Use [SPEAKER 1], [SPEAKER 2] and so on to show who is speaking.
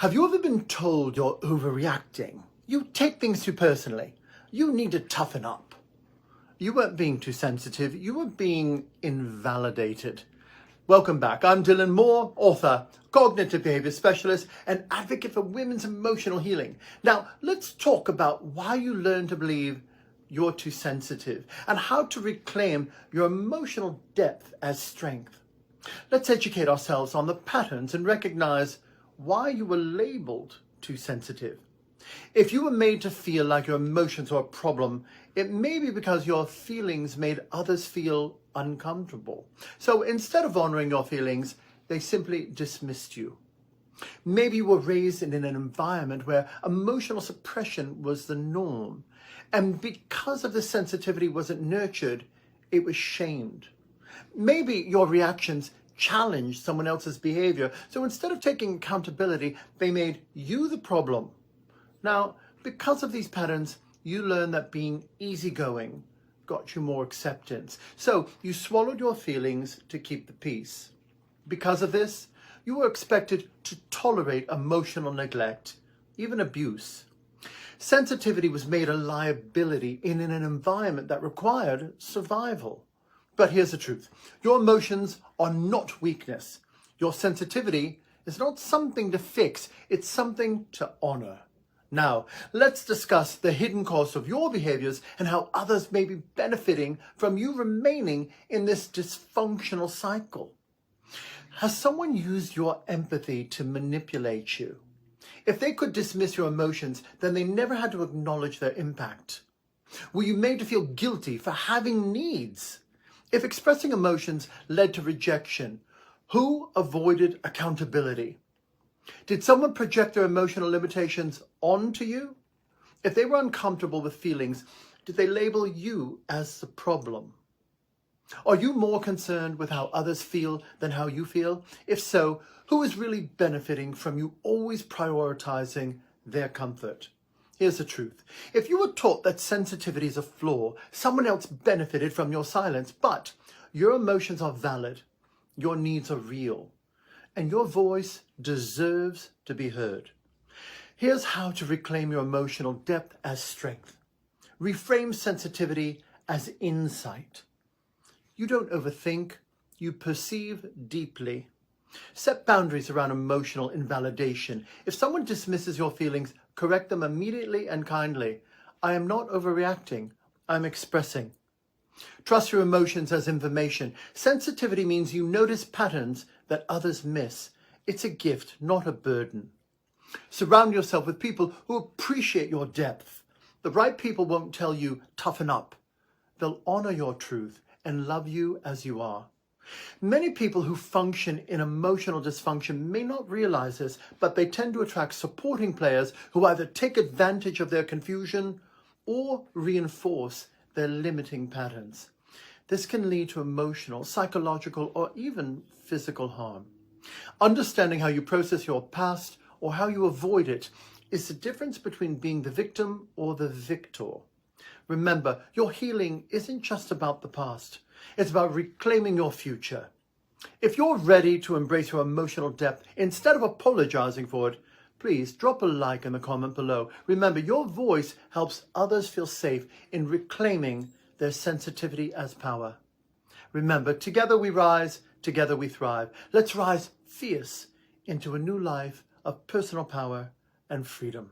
[SPEAKER 1] Have you ever been told you're overreacting? You take things too personally. You need to toughen up. You weren't being too sensitive. You were being invalidated. Welcome back. I'm Dylan Moore, author, cognitive behavior specialist, and advocate for women's emotional healing. Now, let's talk about why you learn to believe you're too sensitive and how to reclaim your emotional depth as strength. Let's educate ourselves on the patterns and recognize why you were labeled too sensitive. If you were made to feel like your emotions were a problem, it may be because your feelings made others feel uncomfortable. So instead of honoring your feelings, they simply dismissed you. Maybe you were raised in an environment where emotional suppression was the norm, and because of the sensitivity wasn't nurtured, it was shamed. Maybe your reactions challenged someone else's behavior, so instead of taking accountability, they made you the problem. Now, because of these patterns, you learn that being easygoing got you more acceptance. So you swallowed your feelings to keep the peace. Because of this, you were expected to tolerate emotional neglect, even abuse. Sensitivity was made a liability in an environment that required survival. But here's the truth. Your emotions are not weakness. Your sensitivity is not something to fix. It's something to honor. Now, let's discuss the hidden cost of your behaviors and how others may be benefiting from you remaining in this dysfunctional cycle. Has someone used your empathy to manipulate you? If they could dismiss your emotions, then they never had to acknowledge their impact. Were you made to feel guilty for having needs? If expressing emotions led to rejection, who avoided accountability? Did someone project their emotional limitations onto you? If they were uncomfortable with feelings, did they label you as the problem? Are you more concerned with how others feel than how you feel? If so, who is really benefiting from you always prioritizing their comfort? Here's the truth. If you were taught that sensitivity is a flaw, someone else benefited from your silence, but your emotions are valid, your needs are real, and your voice deserves to be heard. Here's how to reclaim your emotional depth as strength. Reframe sensitivity as insight. You don't overthink, you perceive deeply. Set boundaries around emotional invalidation. If someone dismisses your feelings, correct them immediately and kindly. I am not overreacting, I'm expressing. Trust your emotions as information. Sensitivity means you notice patterns that others miss. It's a gift, not a burden. Surround yourself with people who appreciate your depth. The right people won't tell you, toughen up. They'll honor your truth and love you as you are. Many people who function in emotional dysfunction may not realize this, but they tend to attract supporting players who either take advantage of their confusion or reinforce their limiting patterns. This can lead to emotional, psychological, or even physical harm. Understanding how you process your past or how you avoid it is the difference between being the victim or the victor. Remember, your healing isn't just about the past. It's about reclaiming your future. If you're ready to embrace your emotional depth instead of apologizing for it, please drop a like in the comment below. Remember, your voice helps others feel safe in reclaiming their sensitivity as power. Remember, together we rise, together we thrive. Let's rise fierce into a new life of personal power and freedom.